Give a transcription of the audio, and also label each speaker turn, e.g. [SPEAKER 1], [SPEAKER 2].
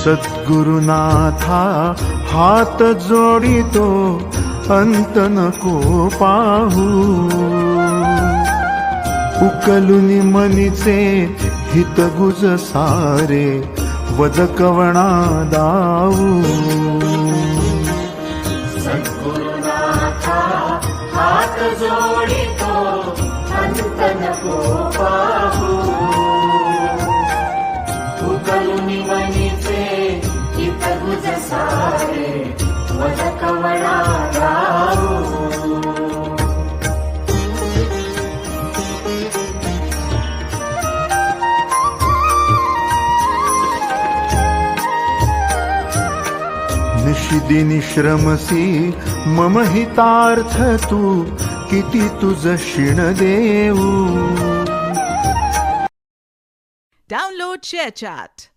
[SPEAKER 1] सद्गुरुनाथा हात जोडितो अंत नको पाहू, उकलुनी मनीचे हितगुज सारे वद कवणा दाऊ.
[SPEAKER 2] सद्गुरुनाथा हात जोडितो अंत नको पाहू, उकलुनी मनीचे हितगुज सारे वद कवणा दाऊ.
[SPEAKER 1] निशिदिनी श्रमसी मम हितार्थ तू, किती तुझ शिण देऊ.
[SPEAKER 3] Download ShareChat.